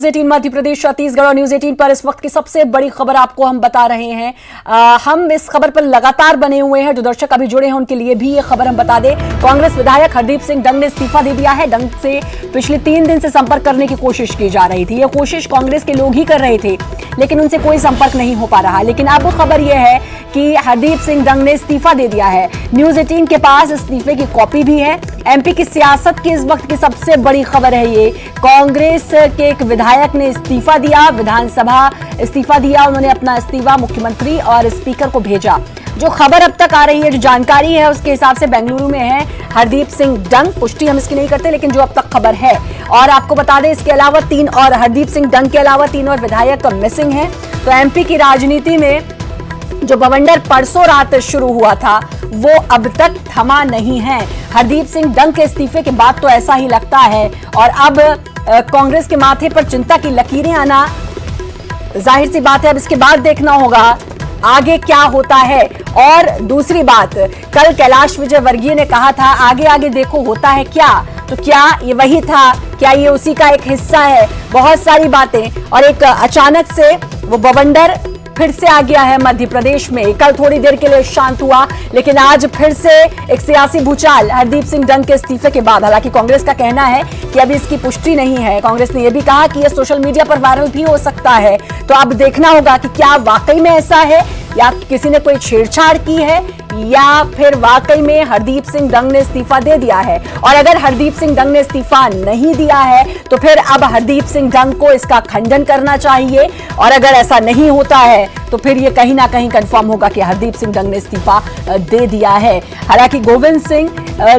18 मध्य प्रदेश, छत्तीसगढ़ और न्यूज 18 पर इस वक्त की सबसे बड़ी खबर आपको हम बता रहे हैं। हम इस खबर पर लगातार बने हुए हैं। जो दर्शक अभी जुड़े हैं उनके लिए भी ये खबर हम बता दें। कांग्रेस विधायक हरदीप सिंह डंग ने इस्तीफा दे दिया है। डंग से पिछले 3 दिन से संपर्क करने की कोशिश की जा रही थी। यह कोशिश कांग्रेस के लोग ही कर रहे थे, लेकिन उनसे कोई संपर्क नहीं हो पा रहा। लेकिन अब खबर यह है कि हरदीप सिंह डंग ने इस्तीफा दे दिया है। न्यूज 18 के पास इस्तीफे की कॉपी भी है। एमपी की सियासत की इस वक्त की सबसे बड़ी खबर है ये। कांग्रेस के एक विधायक ने इस्तीफा दिया, विधानसभा इस्तीफा दिया। उन्होंने अपना इस्तीफा मुख्यमंत्री और स्पीकर को भेजा। जो खबर अब तक आ रही है, जो जानकारी है, उसके हिसाब से बेंगलुरु में है हरदीप सिंह डंग। पुष्टि हम इसकी नहीं करते, लेकिन जो अब तक खबर है। और आपको बता दें, इसके अलावा 3 और हरदीप सिंह डंग के अलावा 3 और विधायक मिसिंग हैं। तो एमपी की राजनीति में जो बवंडर परसों रात शुरू हुआ था, वो अब तक थमा नहीं है। हरदीप सिंह डंग के इस्तीफे के बाद तो ऐसा ही लगता है। और अब कांग्रेस के माथे पर चिंता की लकीरें आना जाहिर सी बात है। अब इसके बाद देखना होगा आगे क्या होता है। और दूसरी बात, कल कैलाश विजयवर्गीय ने कहा था आगे आगे देखो होता है क्या। तो क्या ये वही था? क्या ये उसी का एक हिस्सा है? बहुत सारी बातें। और एक अचानक से वो बवंडर फिर से आ गया है मध्य प्रदेश में। कल थोड़ी देर के लिए शांत हुआ, लेकिन आज फिर से एक सियासी भूचाल हरदीप सिंह डंग के इस्तीफे के बाद। हालांकि कांग्रेस का कहना है कि अभी इसकी पुष्टि नहीं है। कांग्रेस ने यह भी कहा कि यह सोशल मीडिया पर वायरल भी हो सकता है। तो अब देखना होगा कि क्या वाकई में ऐसा है, या किसी ने कोई छेड़छाड़ की है, या फिर वाकई में हरदीप सिंह डंग ने इस्तीफा दे दिया है। और अगर हरदीप सिंह डंग ने इस्तीफा नहीं दिया है, तो फिर अब हरदीप सिंह डंग को इसका खंडन करना चाहिए। और अगर ऐसा नहीं होता है, तो फिर ये कहीं ना कहीं कंफर्म होगा कि हरदीप सिंह डंग ने इस्तीफा दे दिया है। हालांकि गोविंद सिंह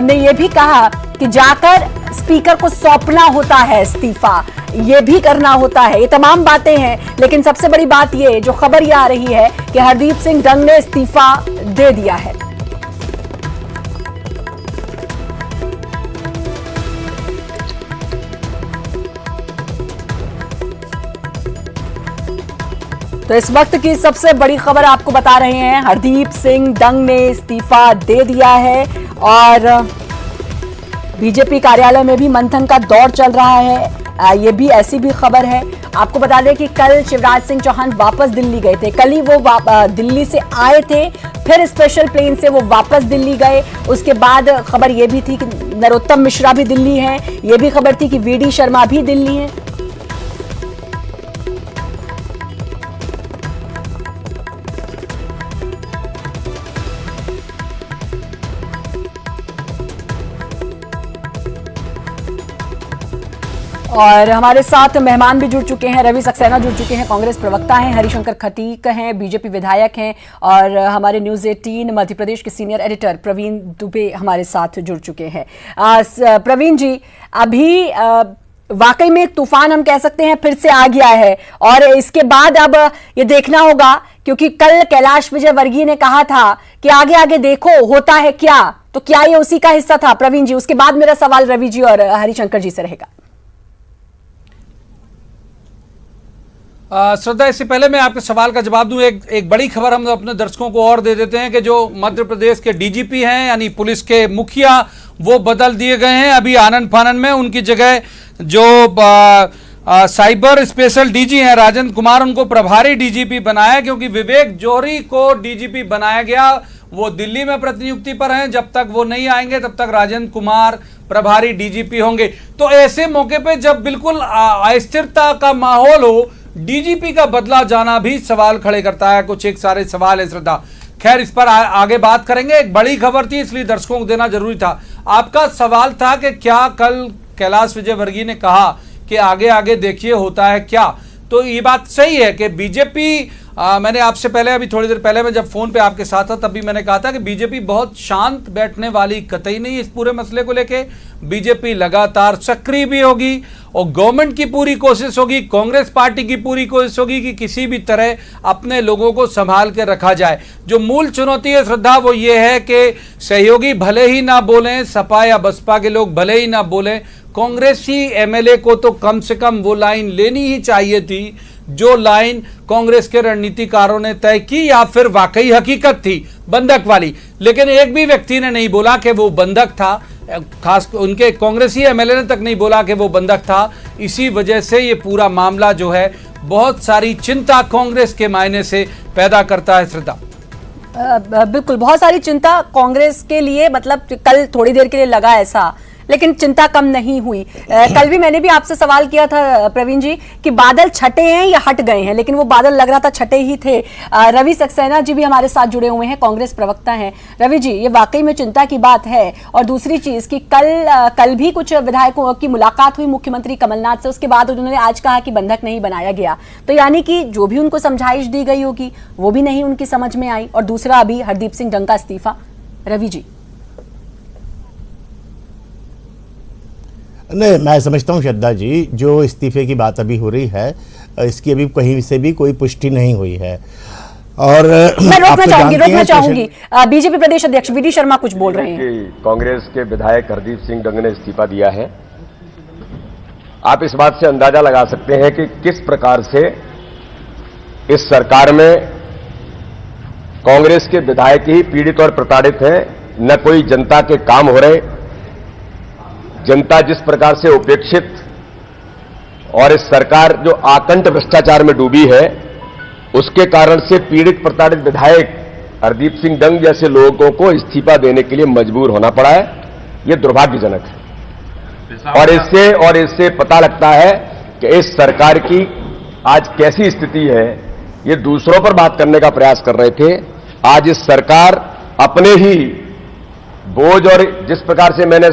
ने यह भी कहा कि जाकर स्पीकर को सौंपना होता है इस्तीफा, ये भी करना होता है। ये तमाम बातें हैं, लेकिन सबसे बड़ी बात ये जो खबर ये आ रही है कि हरदीप सिंह डंग ने इस्तीफा दे दिया है। तो इस वक्त की सबसे बड़ी खबर आपको बता रहे हैं, हरदीप सिंह डंग ने इस्तीफा दे दिया है। और बीजेपी कार्यालय में भी मंथन का दौर चल रहा है। ये भी ऐसी भी खबर है। आपको बता दें कि कल शिवराज सिंह चौहान वापस दिल्ली गए थे। कल ही वो दिल्ली से आए थे, फिर स्पेशल प्लेन से वो वापस दिल्ली गए। उसके बाद खबर ये भी थी कि नरोत्तम मिश्रा भी दिल्ली हैं। ये भी खबर थी कि वीडी शर्मा भी दिल्ली हैं। और हमारे साथ मेहमान भी जुड़ चुके हैं। रवि सक्सेना जुड़ चुके हैं, कांग्रेस प्रवक्ता हैं। हरिशंकर खटीक हैं, बीजेपी विधायक हैं। और हमारे न्यूज 18 मध्य प्रदेश के सीनियर एडिटर प्रवीण दुबे हमारे साथ जुड़ चुके हैं। प्रवीण जी, अभी वाकई में एक तूफान हम कह सकते हैं फिर से आ गया है। और इसके बाद अब ये देखना होगा, क्योंकि कल कैलाश विजयवर्गीय ने कहा था कि आगे आगे देखो होता है क्या। तो क्या ये उसी का हिस्सा था? प्रवीण जी, उसके बाद मेरा सवाल रवि जी और हरिशंकर जी से रहेगा। श्रद्धा, इससे पहले मैं आपके सवाल का जवाब दूं, एक बड़ी खबर हम अपने दर्शकों को और दे देते हैं कि जो मध्य प्रदेश के डीजीपी हैं, यानी पुलिस के मुखिया, वो बदल दिए गए हैं। अभी आनन फानन में उनकी जगह जो साइबर स्पेशल डीजी हैं राजेंद्र कुमार, उनको प्रभारी डीजीपी बनाया। क्योंकि विवेक जौहरी को डीजीपी बनाया गया, वो दिल्ली में प्रतिनियुक्ति पर हैं। जब तक वो नहीं आएंगे तब तक राजेंद्र कुमार प्रभारी डीजीपी होंगे। तो ऐसे मौके पे जब बिल्कुल अस्थिरता का माहौल हो, डीजीपी का बदला जाना भी सवाल खड़े करता है। कुछ एक सारे सवाल है श्रद्धा। खैर, इस पर आगे बात करेंगे। एक बड़ी खबर थी, इसलिए दर्शकों को देना जरूरी था। आपका सवाल था कि क्या कल कैलाश विजयवर्गीय ने कहा कि आगे आगे देखिए होता है क्या। तो ये बात सही है कि बीजेपी, मैंने आपसे पहले, अभी थोड़ी देर पहले मैं जब फोन पे आपके साथ था तभी मैंने कहा था कि बीजेपी बहुत शांत बैठने वाली कतई नहीं इस पूरे मसले को लेके। बीजेपी लगातार सक्रिय भी होगी और गवर्नमेंट की पूरी कोशिश होगी, कांग्रेस पार्टी की पूरी कोशिश होगी कि किसी भी तरह अपने लोगों को संभाल के रखा जाए। जो मूल चुनौती है श्रद्धा, वो ये है कि सहयोगी भले ही ना बोलें, सपा या बसपा के लोग भले ही ना बोलें, कांग्रेसी एमएलए को तो कम से कम वो लाइन लेनी ही चाहिए थी जो लाइन कांग्रेस के रणनीतिकारों ने तय की, या फिर वाकई हकीकत थी बंधक वाली। लेकिन एक भी व्यक्ति ने नहीं बोला कि वो बंधक था। खास उनके कांग्रेसी एमएलए ने तक नहीं बोला कि वो बंधक था। इसी वजह से ये पूरा मामला जो है बहुत सारी चिंता कांग्रेस के मायने से पैदा करता है। श्रद्धा, बिल्कुल, बहुत सारी चिंता कांग्रेस के लिए, मतलब कल थोड़ी देर के लिए लगा ऐसा, लेकिन चिंता कम नहीं हुई। कल भी मैंने भी आपसे सवाल किया था प्रवीण जी कि बादल छटे हैं या हट गए हैं, लेकिन वो बादल लग रहा था छटे ही थे। रवि सक्सेना जी भी हमारे साथ जुड़े हुए हैं, कांग्रेस प्रवक्ता हैं। रवि जी, ये वाकई में चिंता की बात है। और दूसरी चीज कि कल भी कुछ विधायकों की मुलाकात हुई मुख्यमंत्री कमलनाथ से, उसके बाद उन्होंने आज कहा कि बंधक नहीं बनाया गया, तो यानी कि जो भी उनको समझाइश दी गई होगी वो भी नहीं उनकी समझ में आई। और दूसरा, अभी हरदीप सिंह डंग का इस्तीफा। रवि जी, नहीं, मैं समझता हूं श्रद्धा जी, जो इस्तीफे की बात अभी हो रही है इसकी अभी कहीं से भी कोई पुष्टि नहीं हुई है। और मैं रोकना चाहूंगी बीजेपी प्रदेश अध्यक्ष वी डी शर्मा कुछ बोल रहे हैं। कांग्रेस के विधायक हरदीप सिंह डंग ने इस्तीफा दिया है। आप इस बात से अंदाजा लगा सकते हैं कि किस प्रकार से इस सरकार में कांग्रेस के विधायक ही पीड़ित और प्रताड़ित हैं। न कोई जनता के काम हो रहे, जनता जिस प्रकार से उपेक्षित, और इस सरकार जो आकंठ भ्रष्टाचार में डूबी है, उसके कारण से पीड़ित प्रताड़ित विधायक हरदीप सिंह डंग जैसे लोगों को इस्तीफा देने के लिए मजबूर होना पड़ा है। यह दुर्भाग्यजनक है। और इससे पता लगता है कि इस सरकार की आज कैसी स्थिति है। ये दूसरों पर बात करने का प्रयास कर रहे थे, आज इस सरकार अपने ही बोझ, और जिस प्रकार से मैंने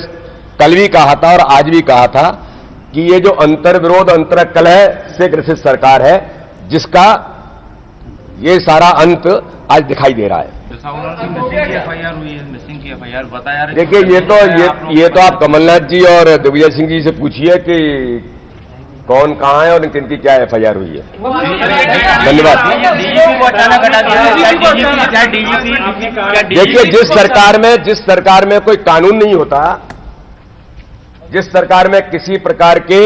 कल भी कहा था और आज भी कहा था कि ये जो अंतर्विरोध अंतरकलह से ग्रसित सरकार है, जिसका ये सारा अंत आज दिखाई दे रहा है। देखिए, ये तो आप कमलनाथ जी और दिग्विजय सिंह जी से पूछिए कि कौन कहां है और किनकी क्या एफआईआर हुई है। धन्यवाद। देखिए, जिस सरकार में कोई कानून नहीं होता, जिस सरकार में किसी प्रकार के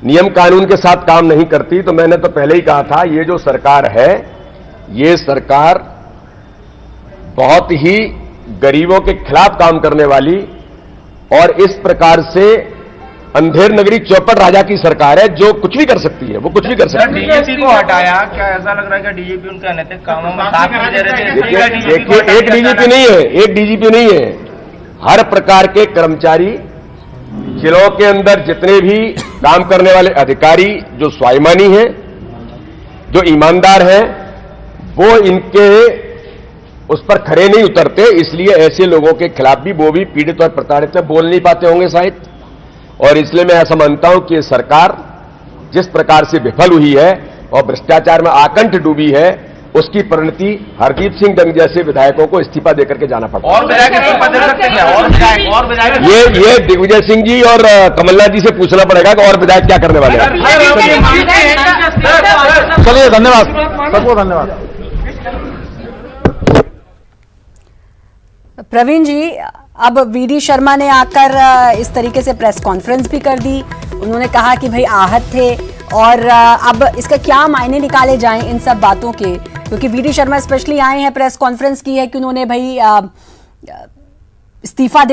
नियम कानून के साथ काम नहीं करती, तो मैंने तो पहले ही कहा था, ये जो सरकार है, ये सरकार बहुत ही गरीबों के खिलाफ काम करने वाली और इस प्रकार से अंधेर नगरी चौपट राजा की सरकार है, जो कुछ भी कर सकती है, वो कुछ भी कर सकती है। डीजीपी को हटाया, क्या ऐसा लग रहा है कि डीजीपी उनके अनैतिक कामों में साथ नहीं दे रहे थे? देखिए, एक डीजीपी नहीं है, हर प्रकार के कर्मचारी, जिलों के अंदर जितने भी काम करने वाले अधिकारी जो स्वाभिमानी हैं, जो ईमानदार हैं, वो इनके उस पर खरे नहीं उतरते। इसलिए ऐसे लोगों के खिलाफ भी, वो भी पीड़ित और प्रताड़ित है, बोल नहीं पाते होंगे शायद। और इसलिए मैं ऐसा मानता हूं कि सरकार जिस प्रकार से विफल हुई है और भ्रष्टाचार में आकंठ डूबी है, उसकी परिणति हरदीप सिंह डंग जैसे विधायकों को इस्तीफा देकर के जाना पड़ता है। और विधायक इस्तीफा दे सकते हैं? और विधायक ये दिग्विजय सिंह जी और कमलनाथ जी से पूछना पड़ेगा कि और विधायक क्या करने वाले हैं। चलिए, धन्यवाद, सबको धन्यवाद। प्रवीण जी, अब वी डी शर्मा ने आकर इस तरीके से प्रेस कॉन्फ्रेंस भी कर दी। उन्होंने कहा कि भाई आहत थे, और अब इसका क्या मायने निकाले जाएं इन सब बातों के, क्योंकि वी डी शर्मा स्पेशली आए हैं, प्रेस कॉन्फ्रेंस की है कि उन्होंने भाई इस्तीफा